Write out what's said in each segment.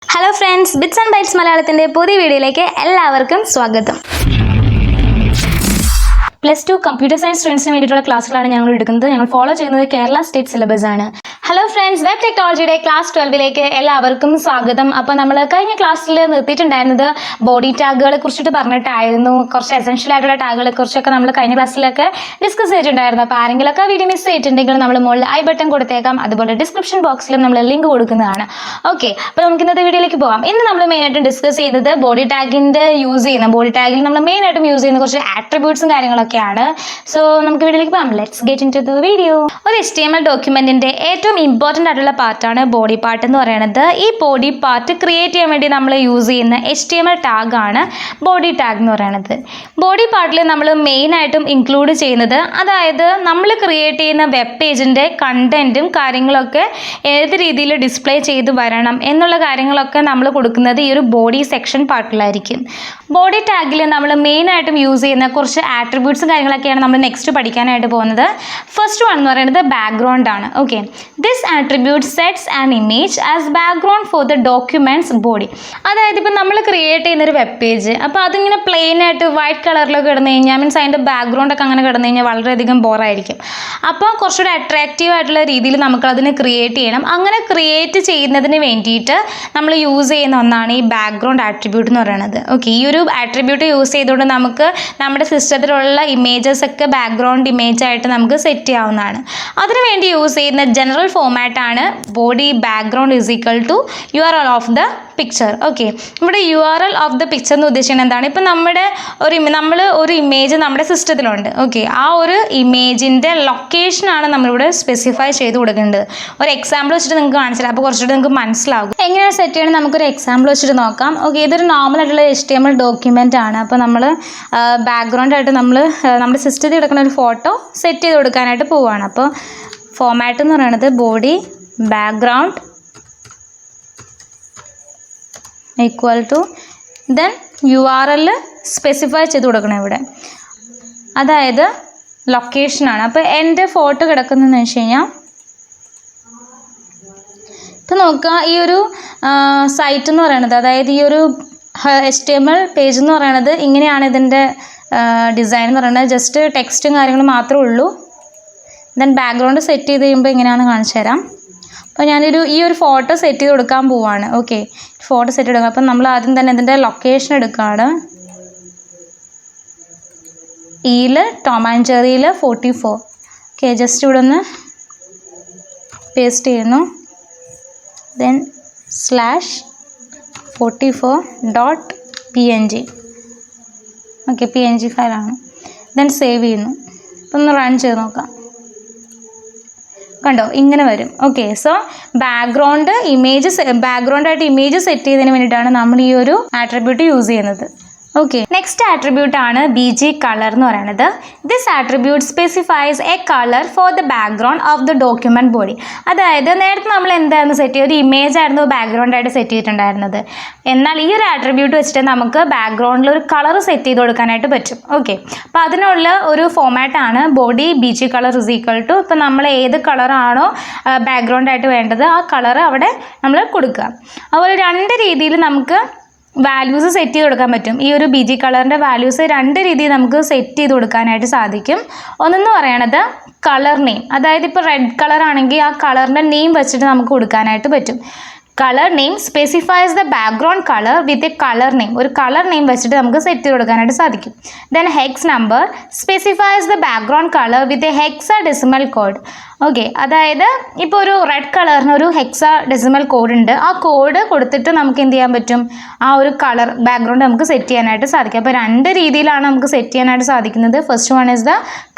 Hello friends, Bits and Bytes മലയാളത്തിന്റെ പുതിയ വീഡിയോയിലേക്ക് എല്ലാവർക്കും സ്വാഗതം. +2 കമ്പ്യൂട്ടർ സയൻസ് സ്റ്റുഡൻസിന് വേണ്ടിയിട്ടുള്ള ക്ലാസ്സുകളാണ് ഞങ്ങൾ എടുക്കുന്നത്. ഞങ്ങൾ ഫോളോ ചെയ്യുന്നത് കേരള സ്റ്റേറ്റ് സിലബസ് ആണ്. ഹലോ ഫ്രണ്ട്സ്, വെബ് ടെക്നോളജിയുടെ ക്ലാസ് 12ലേക്ക് എല്ലാവർക്കും സ്വാഗതം. അപ്പോൾ നമ്മൾ കഴിഞ്ഞ ക്ലാസ്സിൽ നിർത്തിയിട്ടുണ്ടായിരുന്നത് ബോഡി ടാഗുകളെ കുറിച്ചിട്ട് പറഞ്ഞിട്ടായിരുന്നു. കുറച്ച് എസെൻഷ്യൽ ആയിട്ടുള്ള ടാഗുകളെ കുറിച്ചൊക്കെ നമ്മൾ കഴിഞ്ഞ ക്ലാസ്സിലൊക്കെ ഡിസ്കസ് ചെയ്തിട്ടുണ്ടായിരുന്നു. അപ്പോൾ ആരെങ്കിലൊക്കെ വീഡിയോ മിസ് ചെയ്തിട്ടുണ്ടെങ്കിൽ നമ്മൾ മുകളിൽ ഐ ബട്ടൺ കൊടുത്തേക്കാം, അതുപോലെ ഡിസ്ക്രിപ്ഷൻ ബോക്സിലും നമ്മൾ ലിങ്ക് കൊടുക്കുന്നതാണ്. ഓക്കെ, അപ്പോൾ നമുക്ക് ഇന്നത്തെ വീഡിയോയിലേക്ക് പോകാം. ഇന്ന് നമ്മൾ മെയിനായിട്ടും ഡിസ്കസ് ചെയ്യുന്നത് ബോഡി ടാഗിൻ്റെ ബോഡി ടാഗിൽ നമ്മൾ മെയിനായിട്ടും യൂസ് ചെയ്യുന്ന കുറച്ച് ആട്രിബ്യൂട്ട്സും കാര്യങ്ങളൊക്കെയാണ്. സോ നമുക്ക് വീഡിയോയിലേക്ക് പോകാം. Let's get into the video. ഒരു HTML ഡോക്യുമെന്റിന്റെ ഏറ്റവും ഇമ്പോർട്ടൻ്റ് ആയിട്ടുള്ള പാർട്ടാണ് ബോഡി പാർട്ട് എന്ന് പറയുന്നത്. ഈ ബോഡി പാർട്ട് ക്രിയേറ്റ് ചെയ്യാൻ വേണ്ടി നമ്മൾ യൂസ് ചെയ്യുന്ന HTML ടാഗാണ് ബോഡി ടാഗ് എന്ന് പറയുന്നത്. ബോഡി പാർട്ടിൽ നമ്മൾ മെയിനായിട്ടും ഇൻക്ലൂഡ് ചെയ്യുന്നത്, അതായത് നമ്മൾ ക്രിയേറ്റ് ചെയ്യുന്ന വെബ് പേജിൻ്റെ കണ്ടൻറ്റും കാര്യങ്ങളൊക്കെ ഏത് രീതിയിൽ ഡിസ്പ്ലേ ചെയ്ത് വരണം എന്നുള്ള കാര്യങ്ങളൊക്കെ നമ്മൾ കൊടുക്കുന്നത് ഈ ഒരു ബോഡി സെക്ഷൻ പാർട്ടിലായിരിക്കും. ബോഡി ടാഗിൽ നമ്മൾ മെയിനായിട്ടും യൂസ് ചെയ്യുന്ന കുറച്ച് ആട്രിബ്യൂട്ട്സും കാര്യങ്ങളൊക്കെയാണ് നമ്മൾ നെക്സ്റ്റ് പഠിക്കാനായിട്ട് പോകുന്നത്. ഫസ്റ്റ് വൺ എന്ന് പറയുന്നത് ബാക്ക്ഗ്രൗണ്ട് ആണ്. Okay, this attribute sets an image as background for the documents body. അതായത് ഇപ്പം നമ്മൾ ക്രിയേറ്റ് ചെയ്യുന്നൊരു വെബ് പേജ്, അപ്പോൾ അതിങ്ങനെ പ്ലെയിൻ ആയിട്ട് വൈറ്റ് കളറിലൊക്കെ കിടന്നു കഴിഞ്ഞാൽ മീൻസ് അതിൻ്റെ ബാക്ക്ഗ്രൗണ്ട് ഒക്കെ അങ്ങനെ കിടന്നു കഴിഞ്ഞാൽ വളരെയധികം ബോറായിരിക്കും. അപ്പോൾ കുറച്ചുകൂടി അട്രാക്റ്റീവ് ആയിട്ടുള്ള രീതിയിൽ നമുക്കതിനെ ക്രിയേറ്റ് ചെയ്യണം. അങ്ങനെ ക്രിയേറ്റ് ചെയ്യുന്നതിന് വേണ്ടിയിട്ട് നമ്മൾ യൂസ് ചെയ്യുന്ന ഒന്നാണ് ഈ ബാക്ക്ഗ്രൗണ്ട് ആട്രിബ്യൂട്ട് എന്ന് പറയുന്നത്. ഓക്കെ, ഈ ഒരു ആട്രിബ്യൂട്ട് യൂസ് ചെയ്തുകൊണ്ട് നമുക്ക് നമ്മുടെ സിസ്റ്റത്തിലുള്ള ഇമേജസ് ഒക്കെ ബാക്ക്ഗ്രൗണ്ട് ഇമേജ് ആയിട്ട് നമുക്ക് സെറ്റ് ചെയ്യാവുന്നതാണ്. അതിനുവേണ്ടി യൂസ് ചെയ്യുന്ന ജനറൽ ഫോമാറ്റാണ് body background is equal to URL of the picture. Okay, ഇവിടെ URL ഓഫ് ദ പിക്ചർ എന്ന് ഉദ്ദേശിക്കുന്നത് എന്താണ്? ഇപ്പം നമ്മൾ ഒരു ഇമേജ് നമ്മുടെ സിസ്റ്റത്തിലുണ്ട്. ഓക്കെ, ആ ഒരു ഇമേജിൻ്റെ ലൊക്കേഷനാണ് നമ്മളിവിടെ സ്പെസിഫൈ ചെയ്ത് കൊടുക്കേണ്ടത്. ഒരു എക്സാമ്പിൾ വെച്ചിട്ട് നിങ്ങൾക്ക് കാണിച്ചില്ല, അപ്പോൾ കുറച്ചുകൂടി നിങ്ങൾക്ക് മനസ്സിലാകും. എങ്ങനെയാണ് സെറ്റ് ചെയ്യണം നമുക്കൊരു എക്സാമ്പിൾ വെച്ചിട്ട് നോക്കാം. ഓക്കെ, ഇതൊരു നോർമൽ ആയിട്ടുള്ള HTML ഡോക്യുമെൻ്റ് ആണ്. അപ്പോൾ നമ്മൾ ബാക്ക്ഗ്രൗണ്ടായിട്ട് നമ്മുടെ സിസ്റ്റത്തിൽ കിടക്കുന്ന ഒരു ഫോട്ടോ സെറ്റ് ചെയ്ത് കൊടുക്കാനായിട്ട് പോവുകയാണ്. അപ്പോൾ ഫോമാറ്റ് എന്ന് പറയുന്നത് body background equal two then URL specify ചെയ്ത് കൊടുക്കണം ഇവിടെ, അതായത് ലൊക്കേഷനാണ്. അപ്പോൾ എൻ്റെ ഫോട്ടോ കിടക്കുന്നതെന്ന് വെച്ച് കഴിഞ്ഞാൽ ഇപ്പോൾ നോക്കുക, ഈ ഒരു സൈറ്റ് എന്ന് പറയുന്നത്, അതായത് ഈ ഒരു HTML പേജ് എന്ന് പറയുന്നത് ഇങ്ങനെയാണ്. ഇതിൻ്റെ ഡിസൈൻ എന്ന് പറയുന്നത് ജസ്റ്റ് ടെക്സ്റ്റും കാര്യങ്ങളും മാത്രമേ ഉള്ളൂ. ദെൻ ബാക്ക്ഗ്രൗണ്ട് സെറ്റ് ചെയ്ത് കഴിയുമ്പോൾ എങ്ങനെയാണെന്ന് കാണിച്ചു തരാം. അപ്പോൾ ഈ ഒരു ഫോട്ടോ സെറ്റ് ചെയ്ത് കൊടുക്കാൻ പോവാണ്. ഓക്കെ, ഫോട്ടോ സെറ്റ് ചെയ്ത് കൊടുക്കാം. അപ്പം നമ്മൾ ആദ്യം തന്നെ ഇതിൻ്റെ ലൊക്കേഷൻ എടുക്കുകയാണ്. ടോം ആൻഡ് ജെറിയിൽ 44. ഓക്കെ, ജസ്റ്റ് ഇവിടെ ഒന്ന് പേസ്റ്റ് ചെയ്യുന്നു. Then /44.png. ഓക്കെ, PNG ഫയലാണ്. ദെൻ സേവ് ചെയ്യുന്നു. അപ്പം ഒന്ന് റൺ ചെയ്ത് നോക്കാം. കണ്ടോ, ഇങ്ങനെ വരും. ഓക്കെ, സോ ബാക്ക്ഗ്രൗണ്ടായിട്ട് ഇമേജ് സെറ്റ് ചെയ്തതിന് വേണ്ടിയിട്ടാണ് നമ്മൾ ഈ ഒരു ആട്രിബ്യൂട്ട് യൂസ് ചെയ്യുന്നത്. ഓക്കെ, നെക്സ്റ്റ് ആട്രിബ്യൂട്ട് ആണ് BG കളർ എന്ന് പറയുന്നത്. This attribute specifies a colour for the background of the document body. അതായത് നേരത്തെ നമ്മൾ എന്തായിരുന്നു സെറ്റ് ചെയ്ത്, ഒരു ഇമേജ് ആയിരുന്നു ബാക്ക്ഗ്രൗണ്ടായിട്ട് സെറ്റ് ചെയ്തിട്ടുണ്ടായിരുന്നത്. എന്നാൽ ഈ ഒരു ആട്രിബ്യൂട്ട് വെച്ചിട്ട് നമുക്ക് ബാക്ക്ഗ്രൗണ്ടിൽ ഒരു കളർ സെറ്റ് ചെയ്ത് കൊടുക്കാനായിട്ട് പറ്റും. ഓക്കെ, അപ്പോൾ അതിനുള്ള ഒരു ഫോമാറ്റാണ് body BG colour is equal to, ഇപ്പോൾ നമ്മൾ ഏത് കളറാണോ ബാക്ക്ഗ്രൗണ്ടായിട്ട് വേണ്ടത് ആ കളർ അവിടെ നമ്മൾ കൊടുക്കുക. അതുപോലെ രണ്ട് രീതിയിൽ നമുക്ക് വാല്യൂസ് സെറ്റ് ചെയ്ത് കൊടുക്കാൻ പറ്റും. ഈ ഒരു BG കളറിൻ്റെ വാല്യൂസ് രണ്ട് രീതിയിൽ നമുക്ക് സെറ്റ് ചെയ്ത് കൊടുക്കാനായിട്ട് സാധിക്കും. ഒന്നെന്ന് പറയണത് കളർ നെയിം, അതായത് ഇപ്പോൾ റെഡ് കളർ ആണെങ്കിൽ ആ കളറിൻ്റെ നെയിം വെച്ചിട്ട് നമുക്ക് കൊടുക്കാനായിട്ട് പറ്റും. Colour name specifies the background colour with a colour name, ഒരു കളർ നെയിം വെച്ചിട്ട് നമുക്ക് സെറ്റ് ചെയ്ത് കൊടുക്കാനായിട്ട് സാധിക്കും. Then HECS number specifies the background colour with a hexadecimal code. Okay, അതായത് ഇപ്പോൾ ഒരു റെഡ് കളറിന് ഒരു ഹെക്സാഡെസിമൽ കോഡ് ഉണ്ട്. ആ കോഡ് കൊടുത്തിട്ട് നമുക്ക് എന്ത് ചെയ്യാൻ പറ്റും, ആ ഒരു കളർ ബാക്ക്ഗ്രൗണ്ട് നമുക്ക് സെറ്റ് ചെയ്യാനായിട്ട് സാധിക്കും. അപ്പോൾ രണ്ട് രീതിയിലാണ് നമുക്ക് സെറ്റ് ചെയ്യാനായിട്ട് സാധിക്കുന്നത്. First one is the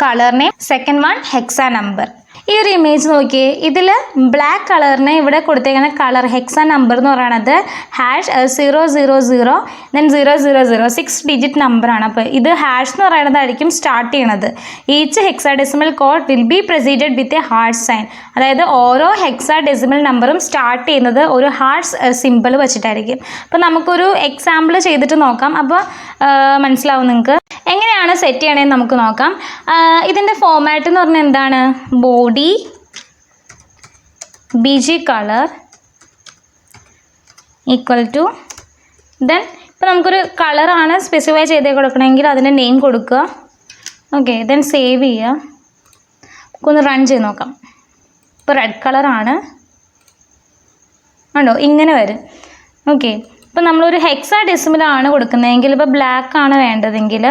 colour name, second one hexa number. ഈ ഒരു ഇമേജ് നോക്കിയേ, ഇതിൽ ബ്ലാക്ക് കളറിന് ഇവിടെ കൊടുത്തേക്കുന്ന കളർ ഹെക്സാ നമ്പർ എന്ന് പറയുന്നത് #000 ദെൻ 000 6 ഡിജിറ്റ് നമ്പറാണ്. അപ്പോൾ ഇത് ഹാഷ് എന്ന് പറയുന്നതായിരിക്കും സ്റ്റാർട്ട് ചെയ്യണത്. Each hexadecimal code will be proceeded with a hash sign. അതായത് ഓരോ ഹെക്സാഡെസിമൽ നമ്പറും സ്റ്റാർട്ട് ചെയ്യുന്നത് ഒരു ഹാഷ് സിമ്പിൾ വെച്ചിട്ടായിരിക്കും. അപ്പോൾ നമുക്കൊരു എക്സാമ്പിൾ ചെയ്തിട്ട് നോക്കാം, അപ്പോൾ മനസ്സിലാവും നിങ്ങൾക്ക്. എങ്ങനെയാണ് സെറ്റ് ചെയ്യണമെന്ന് നമുക്ക് നോക്കാം. ഇതിൻ്റെ ഫോമാറ്റ് എന്ന് പറഞ്ഞാൽ എന്താണ്? Body BG color equal two then ഇപ്പോൾ നമുക്കൊരു കളറാണ് സ്പെസിഫൈ ചെയ്ത് കൊടുക്കണമെങ്കിൽ അതിൻ്റെ നെയിം കൊടുക്കുക. ഓക്കെ, ദെൻ സേവ് ചെയ്യുക. നമുക്കൊന്ന് റൺ ചെയ്ത് നോക്കാം. ഇപ്പോൾ റെഡ് കളറാണ് ഉണ്ടോ, ഇങ്ങനെ വരും. ഓക്കെ, ഇപ്പോൾ നമ്മളൊരു ഹെക്സാഡെസിമലാണ് കൊടുക്കുന്നതെങ്കിൽ, ഇപ്പോൾ ബ്ലാക്ക് ആണ് വേണ്ടതെങ്കിൽ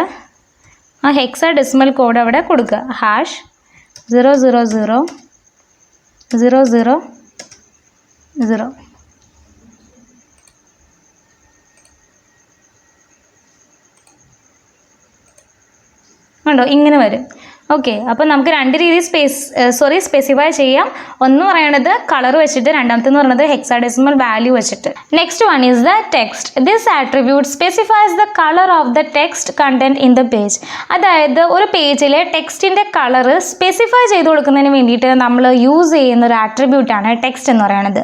ആ ഹെക്സാഡെസിമൽ കോഡ് അവിടെ കൊടുക്കുക. #0000000 ഉണ്ടോ, ഇങ്ങനെ വരും. ഓക്കെ, അപ്പോൾ നമുക്ക് രണ്ട് രീതിയിൽ സ്പെസിഫൈ ചെയ്യാം. ഒന്ന് പറയണത് കളർ വെച്ചിട്ട്, രണ്ടാമത്തെന്ന് പറയുന്നത് ഹെക്സാഡെസിമൽ വാല്യൂ വെച്ചിട്ട്. Next one is the text. This attribute specifies the colour of the text content in the page. അതായത് ഒരു പേജിലെ ടെക്സ്റ്റിൻ്റെ കളർ സ്പെസിഫൈ ചെയ്ത് കൊടുക്കുന്നതിന് വേണ്ടിയിട്ട് നമ്മൾ യൂസ് ചെയ്യുന്ന ഒരു ആട്രിബ്യൂട്ടാണ് ടെക്സ്റ്റ് എന്ന് പറയുന്നത്.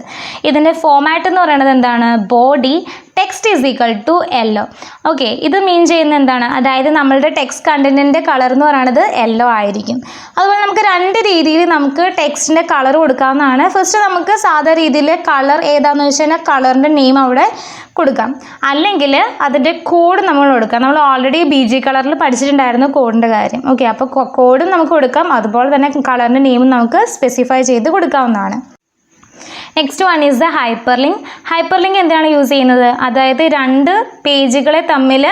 ഇതിൻ്റെ ഫോമാറ്റ് എന്ന് പറയുന്നത് എന്താണ്? Body text is equal to yellow. Okay, ഇത് മീൻ ചെയ്യുന്നത് എന്താണ്? അതായത് നമ്മളുടെ ടെക്സ്റ്റ് കണ്ടന്റിൻ്റെ കളർ എന്ന് പറയുന്നത് യെല്ലോ ആയിരിക്കും. അതുപോലെ നമുക്ക് രണ്ട് രീതിയിൽ നമുക്ക് ടെക്സ്റ്റിൻ്റെ കളർ കൊടുക്കാവുന്നതാണ്. ഫസ്റ്റ് നമുക്ക് സാധാ രീതിയിൽ കളർ ഏതാണെന്ന് വെച്ച് കഴിഞ്ഞാൽ കളറിൻ്റെ നെയിം അവിടെ കൊടുക്കാം, അല്ലെങ്കിൽ അതിൻ്റെ കോഡ് നമ്മൾ കൊടുക്കാം. നമ്മൾ ഓൾറെഡി BG കളറിൽ പഠിച്ചിട്ടുണ്ടായിരുന്നു കോഡിൻ്റെ കാര്യം. ഓക്കെ, അപ്പോൾ കോഡും നമുക്ക് കൊടുക്കാം, അതുപോലെ തന്നെ കളറിൻ്റെ നെയിമും നമുക്ക് സ്പെസിഫൈ ചെയ്ത് കൊടുക്കാവുന്നതാണ്. Next one is the hyper link. Hyper link എന്താണ് യൂസ് ചെയ്യുന്നത്? അതായത് രണ്ട് പേജുകളെ തമ്മിൽ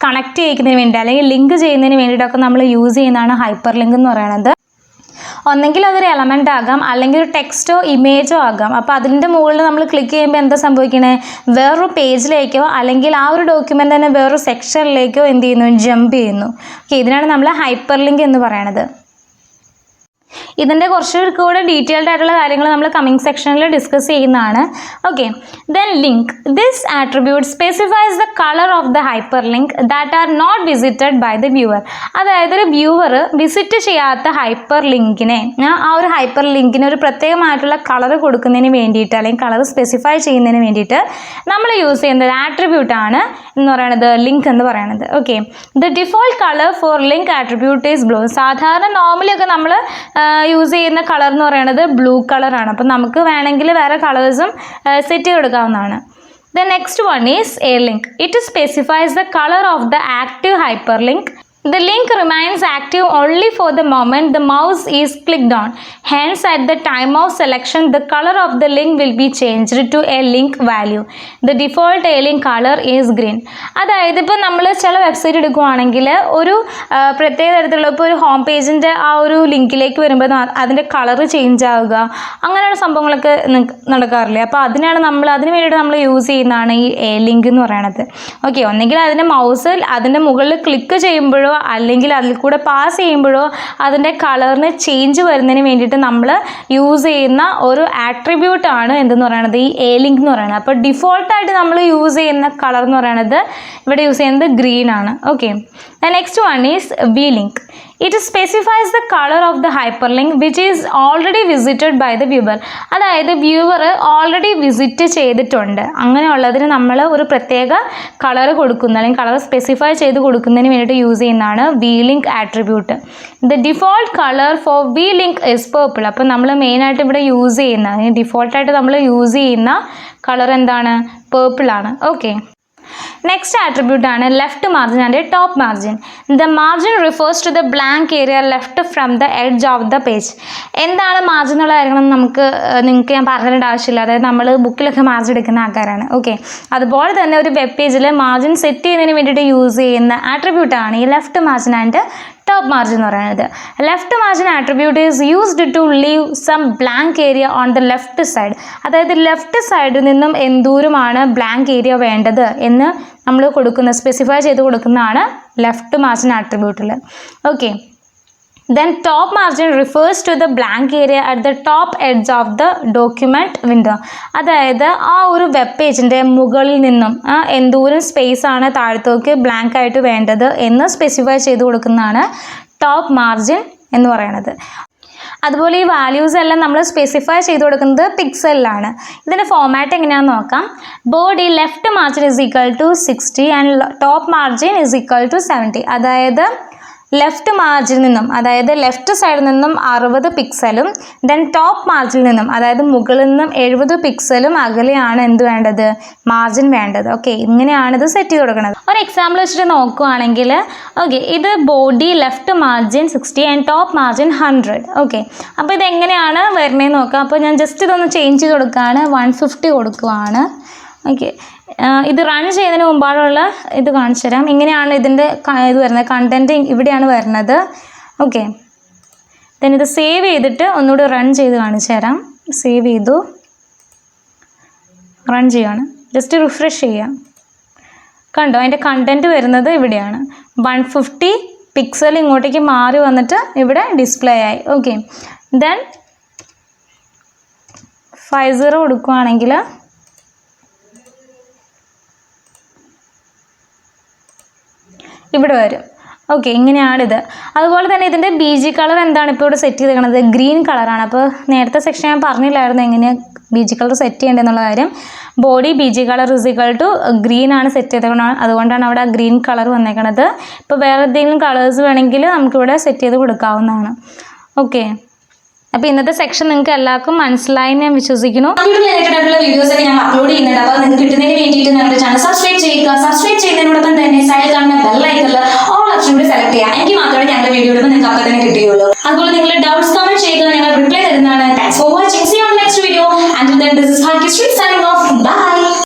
കണക്ട് ചെയ്യിക്കുന്നതിന് വേണ്ടി അല്ലെങ്കിൽ ലിങ്ക് ചെയ്യുന്നതിന് വേണ്ടിയിട്ടൊക്കെ നമ്മൾ യൂസ് ചെയ്യുന്നതാണ് ഹൈപ്പർ ലിങ്ക് എന്ന് പറയുന്നത്. ഒന്നെങ്കിൽ അതൊരു എലമെൻ്റ് ആകാം, അല്ലെങ്കിൽ ഒരു ടെക്സ്റ്റോ ഇമേജോ ആകാം. അപ്പോൾ അതിൻ്റെ മുകളിൽ നമ്മൾ ക്ലിക്ക് ചെയ്യുമ്പോൾ എന്താ സംഭവിക്കണേ? വേറൊരു പേജിലേക്കോ അല്ലെങ്കിൽ ആ ഒരു ഡോക്യുമെൻ്റ് തന്നെ വേറൊരു സെക്ഷനിലേക്കോ എന്ത് ചെയ്യുന്നു? ജമ്പ് ചെയ്യുന്നു. ഓക്കെ, ഇതിനാണ് നമ്മൾ ഹൈപ്പർ ലിങ്ക് എന്ന് പറയുന്നത്. ഇതിൻ്റെ കുറച്ച് കൂടെ ഡീറ്റെയിൽഡ് ആയിട്ടുള്ള കാര്യങ്ങൾ നമ്മൾ കമ്മിങ് സെക്ഷനിൽ ഡിസ്കസ് ചെയ്യുന്നതാണ്. Okay, then link. This attribute specifies the colour of the hyperlink that are not visited by the viewer. അതായത് ഒരു വ്യൂവർ വിസിറ്റ് ചെയ്യാത്ത ഹൈപ്പർ ലിങ്കിനെ, ആ ഒരു ഹൈപ്പർ ലിങ്കിന് ഒരു പ്രത്യേകമായിട്ടുള്ള കളർ കൊടുക്കുന്നതിന് വേണ്ടിയിട്ട് അല്ലെങ്കിൽ കളർ സ്പെസിഫൈ ചെയ്യുന്നതിന് വേണ്ടിയിട്ട് നമ്മൾ യൂസ് ചെയ്യുന്ന ഒരു ആട്രിബ്യൂട്ടാണ് എന്ന് പറയുന്നത് ലിങ്ക് എന്ന് പറയുന്നത്. Okay, the default colour for link attribute is blue. സാധാരണ നോർമലിയൊക്കെ നമ്മൾ യൂസ് ചെയ്യുന്ന കളർ എന്ന് പറയുന്നത് ബ്ലൂ കളറാണ്. അപ്പം നമുക്ക് വേണമെങ്കിൽ വേറെ കളേഴ്സും സെറ്റ് ചെയ്ത് കൊടുക്കാവുന്നതാണ്. The next one is A link. It specifies the colour of the active hyper link. The link remains active only for the moment the mouse is clicked on. Hence, at the time of selection, the color of the link will be changed to a link value. The default A-link color is green. അതായത് ഇപ്പോൾ നമ്മൾ ചില website എടുക്കുകയാണെങ്കിൽ ഒരു പ്രത്യേക തരത്തിലുള്ള ഇപ്പോൾ ഒരു ഹോം പേജിൻ്റെ ആ ഒരു ലിങ്കിലേക്ക് വരുമ്പോൾ അതിൻ്റെ കളർ ചേഞ്ച് ആവുക, അങ്ങനെയുള്ള സംഭവങ്ങളൊക്കെ നടക്കാറില്ലേ? അപ്പോൾ അതിന് വേണ്ടിയിട്ട് നമ്മൾ യൂസ് ചെയ്യുന്നതാണ് ഈ A-link എന്ന് പറയുന്നത്. ഓക്കെ, ഒന്നെങ്കിൽ അതിൻ്റെ മൗസ് അതിൻ്റെ മുകളിൽ ക്ലിക്ക് ചെയ്യുമ്പോഴോ അല്ലെങ്കിൽ അതിൽ കൂടെ പാസ് ചെയ്യുമ്പോഴോ അതിൻ്റെ കളറിന് ചേഞ്ച് വരുന്നതിന് വേണ്ടിയിട്ട് നമ്മൾ യൂസ് ചെയ്യുന്ന ഒരു ആട്രിബ്യൂട്ടാണ് എന്തെന്ന് പറയുന്നത് ഈ A-link എന്ന് പറയുന്നത്. അപ്പോൾ ഡിഫോൾട്ടായിട്ട് നമ്മൾ യൂസ് ചെയ്യുന്ന കളർ എന്ന് പറയുന്നത് ഇവിടെ യൂസ് ചെയ്യുന്നത് ഗ്രീൻ ആണ്. Okay, next one is V-link. It specifies the color of the hyperlink which is already visited by the viewer. അതായത് വ്യൂവർ ഓൾറെഡി വിസിറ്റ് ചെയ്തിട്ടുണ്ട്, അങ്ങനെയുള്ളതിന് നമ്മൾ ഒരു പ്രത്യേക കളർ കൊടുക്കുന്ന അല്ലെങ്കിൽ കളർ സ്പെസിഫൈ ചെയ്ത് കൊടുക്കുന്നതിന് വേണ്ടിയിട്ട് യൂസ് ചെയ്യുന്നതാണ് V-link attribute. The default colour for V-link is purple. അപ്പോൾ നമ്മൾ മെയിനായിട്ട് ഇവിടെ യൂസ് ചെയ്യുന്ന ഡിഫോൾട്ടായിട്ട് നമ്മൾ യൂസ് ചെയ്യുന്ന കളർ എന്താണ്? പേർപ്പിളാണ്. ഓക്കെ, നെക്സ്റ്റ് ആട്രിബ്യൂട്ട് ആണ് left margin and top margin. The margin refers to the blank area left from the edge of the page. എന്താണ് മാർജിൻ എന്നുള്ള കാര്യങ്ങളൊന്നും നിങ്ങൾക്ക് ഞാൻ പറഞ്ഞിട്ട് ആവശ്യമില്ല. അതായത് നമ്മൾ ബുക്കിലൊക്കെ മാർജിൻ എടുക്കുന്ന ആൾക്കാരാണ്. ഓക്കെ, അതുപോലെ തന്നെ ഒരു വെബ് പേജിൽ മാർജിൻ സെറ്റ് ചെയ്യുന്നതിന് വേണ്ടിയിട്ട് യൂസ് ചെയ്യുന്ന ആട്രിബ്യൂട്ടാണ് ഈ left margin and top margin എന്ന് പറയുന്നത്. Left margin attribute is used to leave some blank area on the left side. അതായത് ലെഫ്റ്റ് സൈഡിൽ നിന്നും എന്തോരമാണ് ബ്ലാങ്ക് ഏരിയ വേണ്ടത് എന്ന് നമ്മൾ സ്പെസിഫൈ ചെയ്ത് കൊടുക്കുന്നതാണ് ലെഫ്റ്റ് മാർജിൻ ആട്രിബ്യൂട്ടിൽ. Okay, then top margin refers to the blank area at the top edge of the document window. അതായത് ആ ഒരു വെബ് പേജിൻ്റെ മുകളിൽ നിന്നും എന്തോരം സ്പേസ് ആണ് താഴത്തേക്ക് ബ്ലാങ്ക് ആയിട്ട് വേണ്ടത് എന്ന് സ്പെസിഫൈ ചെയ്ത് കൊടുക്കുന്നതാണ് ടോപ്പ് മാർജിൻ എന്ന് പറയുന്നത്. അതുപോലെ ഈ വാല്യൂസ് എല്ലാം നമ്മൾ സ്പെസിഫൈ ചെയ്ത് കൊടുക്കുന്നത് പിക്സലിലാണ്. ഇതിൻ്റെ ഫോമാറ്റ് എങ്ങനെയാണെന്ന് നോക്കാം. Body left margin is equal to 60 and top margin is equal to 70. അതായത് ലെഫ്റ്റ് മാർജിൽ നിന്നും, അതായത് ലെഫ്റ്റ് സൈഡിൽ നിന്നും 60 പിക്സലും ദെൻ ടോപ്പ് മാർജിൽ നിന്നും, അതായത് മുകളിൽ നിന്നും 70 പിക്സലും അകലെയാണ് എന്ത് വേണ്ടത്, മാർജിൻ വേണ്ടത്. ഓക്കെ, ഇങ്ങനെയാണ് ഇത് സെറ്റ് ചെയ്ത് കൊടുക്കുന്നത്. ഒരു എക്സാമ്പിൾ വെച്ചിട്ട് നോക്കുകയാണെങ്കിൽ, ഓക്കെ, ഇത് body left margin 60 and top margin 100. Okay, അപ്പോൾ ഇതെങ്ങനെയാണ് വരുന്നതെന്ന് നോക്കാം. അപ്പോൾ ഞാൻ ജസ്റ്റ് ഇതൊന്ന് ചേഞ്ച് ചെയ്ത് കൊടുക്കുകയാണ്, 150 കൊടുക്കുകയാണ്. ഓക്കെ, ഇത് റൺ ചെയ്യുന്നതിന് മുമ്പാടുള്ള ഇത് കാണിച്ചു തരാം. ഇങ്ങനെയാണ് ഇതിൻ്റെ ഇത് വരുന്നത്, കണ്ടൻറ്റ് ഇവിടെയാണ് വരുന്നത്. ഓക്കെ, ദെൻ ഇത് സേവ് ചെയ്തിട്ട് ഒന്നുകൂടി റൺ ചെയ്ത് കാണിച്ചു തരാം. സേവ് ചെയ്തു, റൺ ചെയ്യുകയാണ്, ജസ്റ്റ് റിഫ്രഷ് ചെയ്യാം. കണ്ടോ, അതിൻ്റെ കണ്ടൻറ്റ് വരുന്നത് ഇവിടെയാണ്. 150 പിക്സൽ ഇങ്ങോട്ടേക്ക് മാറി വന്നിട്ട് ഇവിടെ ഡിസ്പ്ലേ ആയി. ഓക്കെ, ദെൻ 50 കൊടുക്കുകയാണെങ്കിൽ ഇവിടെ വരും. ഓക്കെ, ഇങ്ങനെയാണിത്. അതുപോലെ തന്നെ ഇതിൻ്റെ BG കളർ എന്താണ് ഇപ്പോൾ ഇവിടെ സെറ്റ് ചെയ്തേക്കുന്നത്, ഗ്രീൻ കളറാണ്. അപ്പോൾ നേരത്തെ സെക്ഷൻ ഞാൻ പറഞ്ഞില്ലായിരുന്നു എങ്ങനെയാണ് BG കളർ സെറ്റ് ചെയ്യേണ്ടതെന്നുള്ള കാര്യം. ബോഡി BG കളർ = ഗ്രീൻ ആണ് സെറ്റ് ചെയ്തേക്കുന്നത്, അതുകൊണ്ടാണ് അവിടെ ഗ്രീൻ കളർ വന്നേക്കണത്. ഇപ്പോൾ വേറെ എന്തെങ്കിലും കളേഴ്സ് വേണമെങ്കിൽ നമുക്കിവിടെ സെറ്റ് ചെയ്ത് കൊടുക്കാവുന്നതാണ്. ഓക്കെ, അപ്പോൾ ഇന്നത്തെ സെക്ഷൻ നിങ്ങൾക്ക് എല്ലാവർക്കും മനസ്സിലായി ഞാൻ വിശ്വസിക്കുന്നു. വീഡിയോസ് ഒക്കെ ഞാൻ അപ്ലോഡ് ചെയ്യുന്നുണ്ട്. അപ്പോൾ നിങ്ങൾക്ക് കിട്ടുന്നതിന് വേണ്ടിയിട്ട് ഞങ്ങളുടെ ചാനൽ സബ്സ്ക്രൈബ് ചെയ്യുക. സബ്സ്ക്രൈബ് ചെയ്യുന്നതിനോടൊപ്പം തന്നെ സൈഡിൽ കാണുന്ന ബെൽ ഐക്കണിൽ ഓൾ ഓപ്ഷൻ കൂടി സെലക്ട് ചെയ്യുക. എനിക്ക് മാത്രമേ ഞങ്ങളുടെ വീഡിയോ ഇടുമ്പോൾ നിങ്ങൾക്ക് അപ്പോൾ തന്നെ കിട്ടുകയുള്ളൂ. അതുപോലെ നിങ്ങൾ ഡൗട്ട്സ് കമന്റ് ചെയ്യുക, ഞങ്ങൾ റിപ്ലൈ തരുന്നതാണ്. Thanks for watching. See you on next video. Until then, this is Bhagyashree signing off. Bye.